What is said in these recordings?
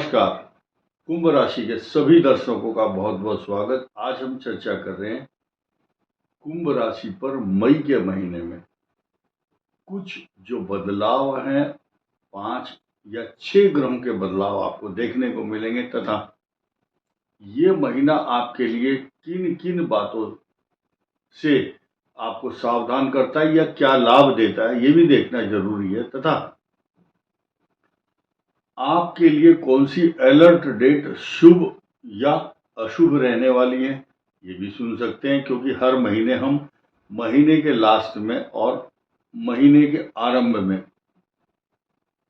नमस्कार। कुंभ राशि के सभी दर्शकों का बहुत बहुत स्वागत। आज हम चर्चा कर रहे हैं कुंभ राशि पर मई के महीने में कुछ जो बदलाव हैं, 5 या 6 ग्रहों के बदलाव आपको देखने को मिलेंगे तथा ये महीना आपके लिए किन किन बातों से आपको सावधान करता है या क्या लाभ देता है, ये भी देखना जरूरी है। तथा आपके लिए कौन सी अलर्ट डेट शुभ या अशुभ रहने वाली है, ये भी सुन सकते हैं, क्योंकि हर महीने हम महीने के लास्ट में और महीने के आरंभ में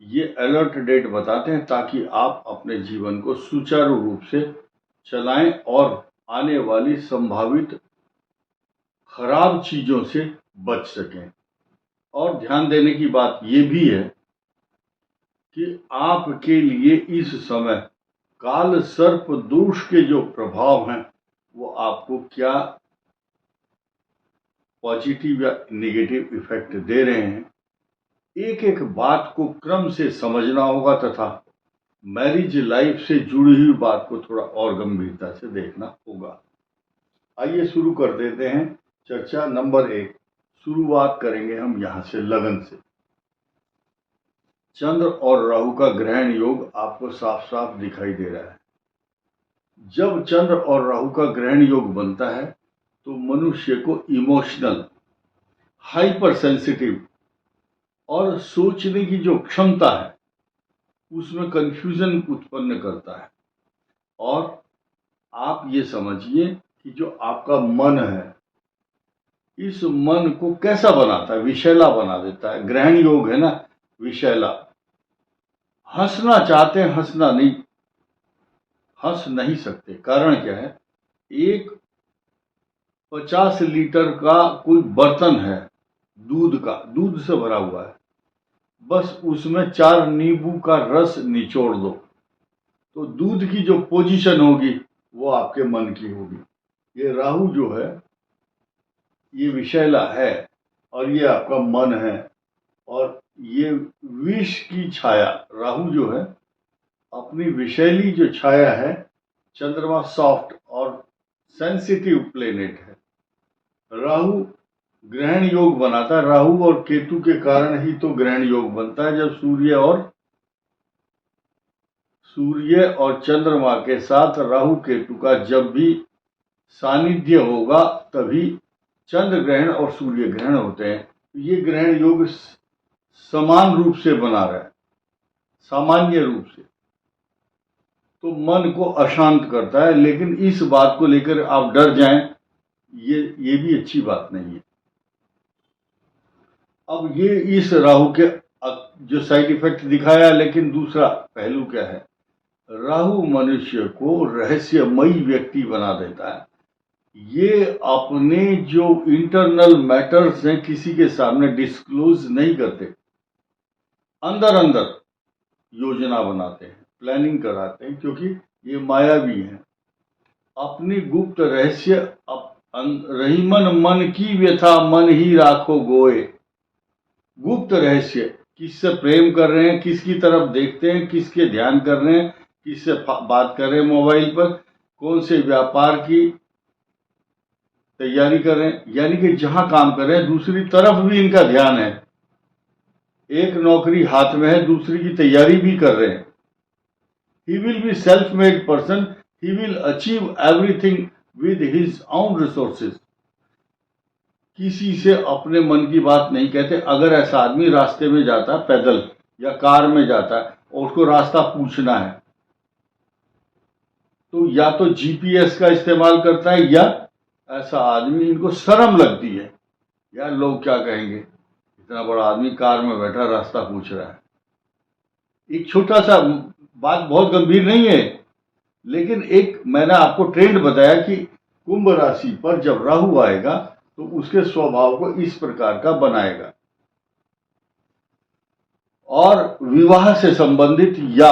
ये अलर्ट डेट बताते हैं ताकि आप अपने जीवन को सुचारू रूप से चलाएं और आने वाली संभावित खराब चीजों से बच सकें। और ध्यान देने की बात ये भी है कि आपके लिए इस समय काल सर्प दोष के जो प्रभाव हैं वो आपको क्या पॉजिटिव या नेगेटिव इफेक्ट दे रहे हैं, एक एक बात को क्रम से समझना होगा तथा मैरिज लाइफ से जुड़ी हुई बात को थोड़ा और गंभीरता से देखना होगा। आइए शुरू कर देते हैं चर्चा नंबर 1। शुरुआत करेंगे हम यहां से लगन से। चंद्र और राहु का ग्रहण योग आपको साफ साफ दिखाई दे रहा है। जब चंद्र और राहु का ग्रहण योग बनता है तो मनुष्य को इमोशनल, हाइपर सेंसिटिव और सोचने की जो क्षमता है उसमें कंफ्यूजन उत्पन्न करता है। और आप ये समझिए कि जो आपका मन है, इस मन को कैसा बनाता है, विषैला बना देता है। ग्रहण योग है ना, विषैला। हंसना चाहते हैं, हंसना नहीं, हंस नहीं सकते। कारण क्या है, एक 50 लीटर का कोई बर्तन है दूध का, दूध से भरा हुआ है, बस उसमें 4 नींबू का रस निचोड़ दो तो दूध की जो पोजीशन होगी वो आपके मन की होगी। ये राहु जो है ये विषैला है और ये आपका मन है, और ये विष की छाया, राहु जो है अपनी विषैली जो छाया है, चंद्रमा सॉफ्ट और सेंसिटिव प्लेनेट है। राहु ग्रहण योग बनाता है। राहु और केतु के कारण ही तो ग्रहण योग बनता है। जब सूर्य और चंद्रमा के साथ राहु केतु का जब भी सानिध्य होगा तभी चंद्र ग्रहण और सूर्य ग्रहण होते हैं। ये ग्रहण योग समान रूप से बना रहा है, सामान्य रूप से, तो मन को अशांत करता है। लेकिन इस बात को लेकर आप डर जाएं, ये भी अच्छी बात नहीं है। अब ये इस राहु के जो साइड इफेक्ट दिखाया, लेकिन दूसरा पहलू क्या है, राहु मनुष्य को रहस्यमयी व्यक्ति बना देता है। ये अपने जो इंटरनल मैटर्स हैं किसी के सामने डिस्क्लोज नहीं करते, अंदर अंदर योजना बनाते हैं, प्लानिंग कराते हैं, क्योंकि ये मायावी हैं। अपनी गुप्त रहस्य रहीमन मन की व्यथा मन ही राखो गोए। गुप्त रहस्य, किससे प्रेम कर रहे हैं, किसकी तरफ देखते हैं, किसके ध्यान कर रहे हैं, किससे बात कर रहे हैं मोबाइल पर, कौन से व्यापार की तैयारी कर रहे हैं, यानी कि जहां काम कर रहे हैं दूसरी तरफ भी इनका ध्यान है। एक नौकरी हाथ में है, दूसरी की तैयारी भी कर रहे हैं। He will be self made person, he will achieve everything with his own resources. किसी से अपने मन की बात नहीं कहते। अगर ऐसा आदमी रास्ते में जाता है, पैदल या कार में जाता है और उसको रास्ता पूछना है, तो या तो जीपीएस का इस्तेमाल करता है, या ऐसा आदमी, इनको शर्म लगती है, यार लोग क्या कहेंगे, इतना बड़ा आदमी कार में बैठा रास्ता पूछ रहा है। एक छोटा सा बात, बहुत गंभीर नहीं है, लेकिन एक मैंने आपको ट्रेंड बताया कि कुंभ राशि पर जब राहु आएगा तो उसके स्वभाव को इस प्रकार का बनाएगा। और विवाह से संबंधित या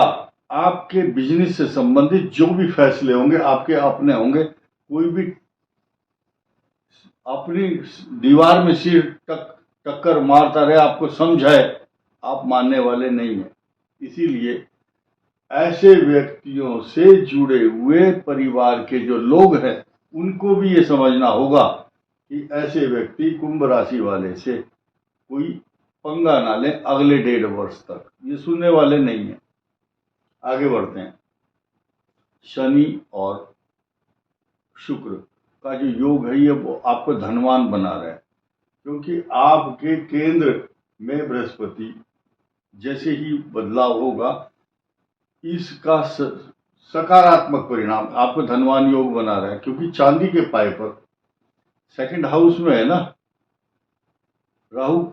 आपके बिजनेस से संबंधित जो भी फैसले होंगे आपके अपने होंगे। कोई भी अपनी दीवार में सिर टक्कर मारता रहे, आपको समझाए, आप मानने वाले नहीं है। इसीलिए ऐसे व्यक्तियों से जुड़े हुए परिवार के जो लोग हैं उनको भी ये समझना होगा कि ऐसे व्यक्ति कुंभ राशि वाले से कोई पंगा ना ले अगले 1.5 वर्ष तक। ये सुनने वाले नहीं है। आगे बढ़ते हैं। शनि और शुक्र का जो योग है ये वो आपको धनवान बना रहा है, क्योंकि आपके केंद्र में बृहस्पति जैसे ही बदलाव होगा इसका सकारात्मक परिणाम आपको धनवान योग बना रहा है, क्योंकि चांदी के पाए पर सेकंड हाउस में है ना, राहु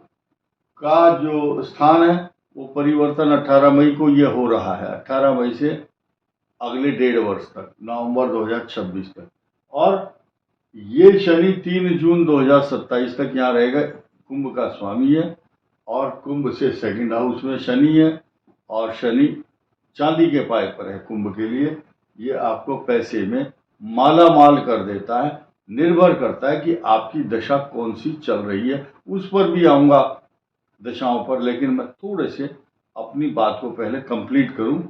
का जो स्थान है वो परिवर्तन 18 मई को ये हो रहा है, 18 मई से अगले 1.5 वर्ष तक, नवंबर 2026 तक। और ये शनि 3 जून 2027 तक यहाँ रहेगा। कुंभ का स्वामी है और कुंभ से सेकंड हाउस में शनि है, और शनि चांदी के पाए पर है कुंभ के लिए। ये आपको पैसे में माला माल कर देता है। निर्भर करता है कि आपकी दशा कौन सी चल रही है, उस पर भी आऊंगा दशाओं पर, लेकिन मैं थोड़े से अपनी बात को पहले कंप्लीट करूं।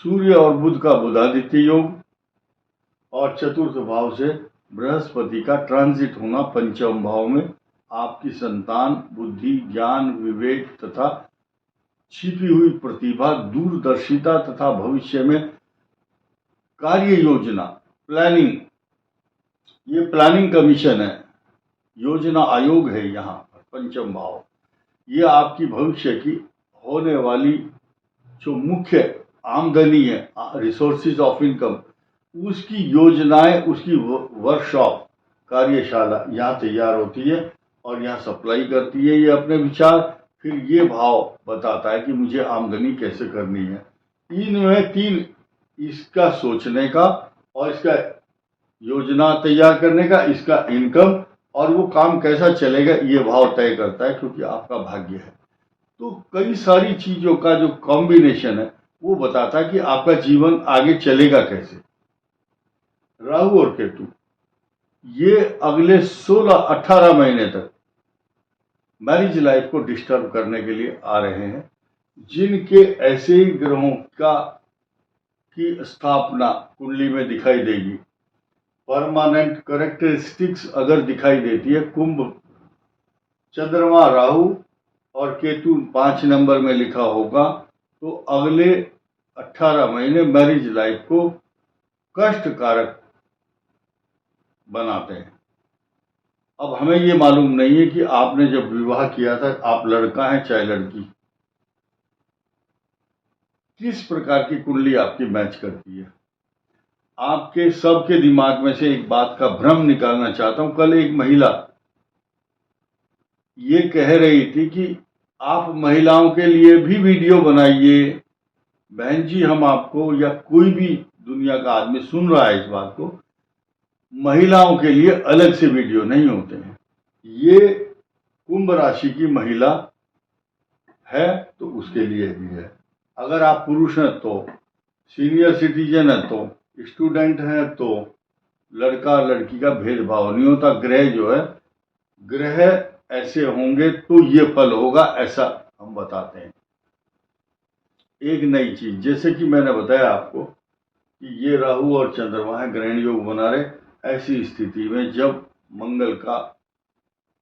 सूर्य और बुध का बुधादित्य योग और चतुर्थ भाव से बृहस्पति का ट्रांजिट होना पंचम भाव में आपकी संतान, बुद्धि, ज्ञान, विवेक तथा छिपी हुई प्रतिभा, दूरदर्शिता तथा भविष्य में कार्य योजना, प्लानिंग, ये प्लानिंग कमीशन है, योजना आयोग है यहाँ पर पंचम भाव। ये आपकी भविष्य की होने वाली जो मुख्य आमदनी है, रिसोर्सेज ऑफ इनकम, उसकी योजनाएं, उसकी वर्कशॉप, कार्यशाला यहाँ तैयार होती है और यहाँ सप्लाई करती है ये अपने विचार। फिर ये भाव बताता है कि मुझे आमदनी कैसे करनी है। इनमें 3, इसका सोचने का और इसका योजना तैयार करने का, इसका इनकम, और वो काम कैसा चलेगा ये भाव तय करता है, क्योंकि आपका भाग्य है। तो कई सारी चीजों का जो कॉम्बिनेशन है वो बताता है कि आपका जीवन आगे चलेगा कैसे। राहु और केतु ये अगले 16-18 महीने तक मैरिज लाइफ को डिस्टर्ब करने के लिए आ रहे हैं। जिनके ऐसे ग्रहों की स्थापना कुंडली में दिखाई देगी, परमानेंट करेक्टरिस्टिक्स अगर दिखाई देती है, कुंभ, चंद्रमा, राहु और केतु 5 नंबर में लिखा होगा, तो अगले 18 महीने मैरिज लाइफ को कष्टकारक बनाते हैं। अब हमें ये मालूम नहीं है कि आपने जब विवाह किया था, आप लड़का है चाहे लड़की, किस प्रकार की कुंडली आपकी मैच करती है। आपके सबके दिमाग में से एक बात का भ्रम निकालना चाहता हूं। कल एक महिला ये कह रही थी कि आप महिलाओं के लिए भी वीडियो बनाइए। बहन जी, हम आपको, या कोई भी दुनिया का आदमी सुन रहा है इस बात को, महिलाओं के लिए अलग से वीडियो नहीं होते हैं। ये कुंभ राशि की महिला है तो उसके लिए भी है। अगर आप पुरुष हैं तो, सीनियर सिटीजन है तो, स्टूडेंट हैं तो, लड़का लड़की का भेदभाव नहीं होता। ग्रह जो है, ग्रह ऐसे होंगे तो ये फल होगा, ऐसा हम बताते हैं। एक नई चीज, जैसे कि मैंने बताया आपको कि ये राहु और चंद्रमा है, ग्रहण योग बना रहे। ऐसी स्थिति में जब मंगल का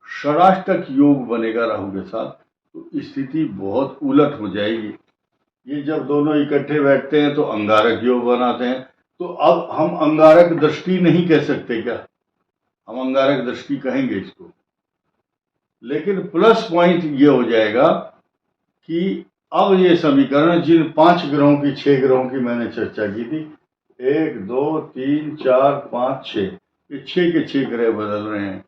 षडाष्टक योग बनेगा राहु के साथ, तो स्थिति बहुत उलट हो जाएगी। ये जब दोनों इकट्ठे बैठते हैं तो अंगारक योग बनाते हैं। तो अब हम अंगारक दृष्टि नहीं कह सकते क्या? हम अंगारक दृष्टि कहेंगे इसको, लेकिन प्लस पॉइंट ये हो जाएगा कि अब ये समीकरण, जिन 5 ग्रहों की, 6 ग्रहों की मैंने चर्चा की थी, 1 2 3 4 5 6, ये 6 के 6 ग्रह बदल रहे हैं।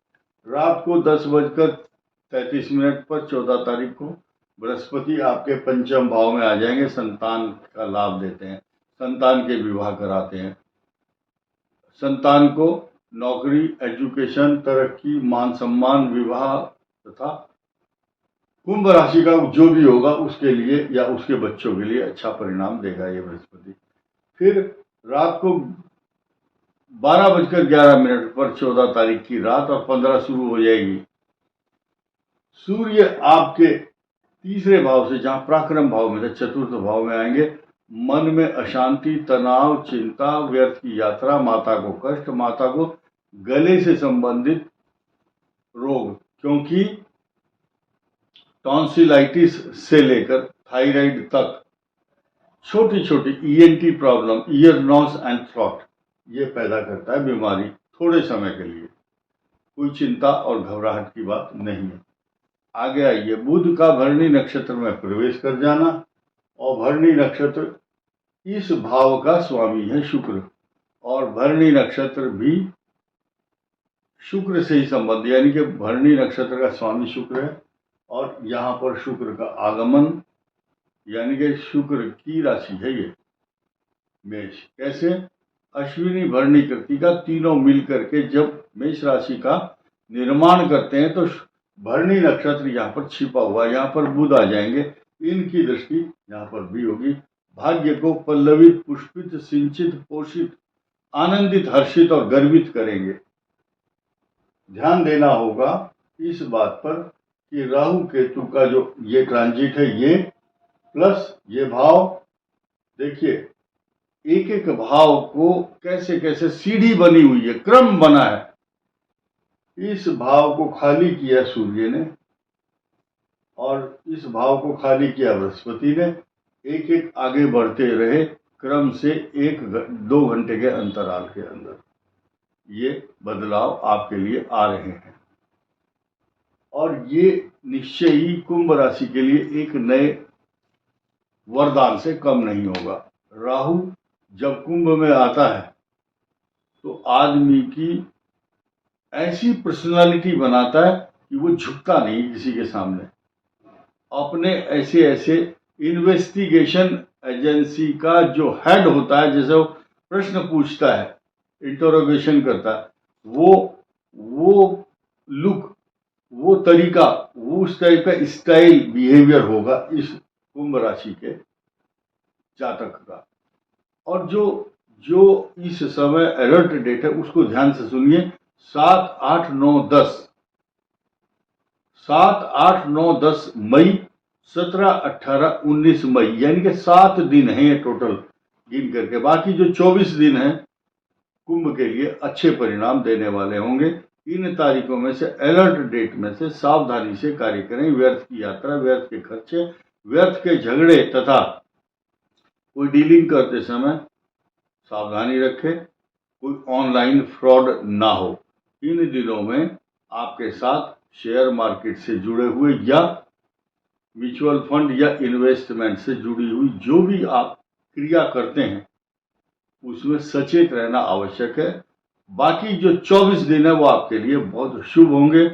रात को 10:33 पर 14 तारीख को बृहस्पति आपके पंचम भाव में आ जाएंगे, संतान का लाभ देते हैं, संतान के विवाह कराते हैं। संतान को नौकरी, एजुकेशन, तरक्की, मान सम्मान, विवाह तथा कुंभ राशि का जो भी होगा उसके लिए या उसके बच्चों के लिए अच्छा परिणाम देगा ये बृहस्पति। फिर रात को 12:11 पर 14 तारीख की रात और 15 शुरू हो जाएगी। सूर्य आपके तीसरे भाव से, जहां पराक्रम भाव में थे, चतुर्थ भाव में आएंगे मन में अशांति, तनाव, चिंता, व्यर्थ की यात्रा, माता को कष्ट, माता को गले से संबंधित रोग, क्योंकि टॉन्सिलाइटिस से लेकर थायराइड तक छोटी छोटी ENT problem, ear, nose and throat, ये पैदा करता है बीमारी थोड़े समय के लिए। कोई चिंता और घबराहट की बात नहीं है। आगे आइए, बुध का भरणी नक्षत्र में प्रवेश कर जाना, और भरणी नक्षत्र इस भाव का स्वामी है शुक्र, और भरणी नक्षत्र भी शुक्र से ही संबंध, यानी कि भरणी नक्षत्र का स्वामी शुक्र है, और यहाँ पर शुक्र का आगमन, यानी कि शुक्र की राशि है ये मेष। कैसे? अश्विनी, भरणी, कृतिका तीनों मिलकर के जब मेष राशि का निर्माण करते हैं तो भरणी नक्षत्र यहाँ पर छिपा हुआ, यहाँ पर बुध आ जाएंगे, इनकी दृष्टि यहाँ पर भी होगी। भाग्य को पल्लवित, पुष्पित, सिंचित, पोषित, आनंदित, हर्षित और गर्वित करेंगे। ध्यान देना होगा इस बात पर कि राहु केतु का जो ये ट्रांजिट है, ये प्लस ये भाव, देखिए एक एक भाव को कैसे कैसे सीढ़ी बनी हुई है, क्रम बना है। इस भाव को खाली किया सूर्य ने, और इस भाव को खाली किया बृहस्पति ने, एक एक आगे बढ़ते रहे क्रम से 1-2 घंटे के अंतराल के अंदर। ये बदलाव आपके लिए आ रहे हैं, और ये निश्चय ही कुंभ राशि के लिए एक नए वरदान से कम नहीं होगा। राहु जब कुंभ में आता है तो आदमी की ऐसी पर्सनालिटी बनाता है कि वो झुकता नहीं किसी के सामने। अपने ऐसे ऐसे इन्वेस्टिगेशन एजेंसी का जो हेड होता है, जैसे वो प्रश्न पूछता है, इंटरोगेशन करता है, वो लुक, वो तरीका, वो उस टाइप का स्टाइल बिहेवियर होगा इस कुंभ राशि के जातक का। और जो इस समय अलर्ट डेट है उसको ध्यान से सुनिए, 7, 8, 9, 10, 7, 8, 9, 10 मई, 17, 18, 19 मई, यानी कि 7 दिन हैं टोटल गिन करके। बाकी जो 24 दिन हैं कुंभ के लिए अच्छे परिणाम देने वाले होंगे। इन तारीखों में से, अलर्ट डेट में से सावधानी से कार्य करें। व्यर्थ की यात्रा, व्यर्थ के खर्चे, व्यर्थ के झगड़े तथा कोई डीलिंग करते समय सावधानी रखें, कोई ऑनलाइन फ्रॉड ना हो। इन दिनों में आपके साथ शेयर मार्केट से जुड़े हुए या म्यूचुअल फंड या इन्वेस्टमेंट से जुड़ी हुई जो भी आप क्रिया करते हैं उसमें सचेत रहना आवश्यक है। बाकी जो 24 दिन है वो आपके लिए बहुत शुभ होंगे,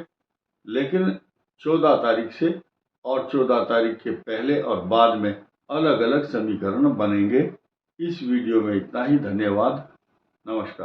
लेकिन 14 तारीख से और 14 तारीख के पहले और बाद में अलग अलग समीकरण बनेंगे। इस वीडियो में इतना ही। धन्यवाद, नमस्कार।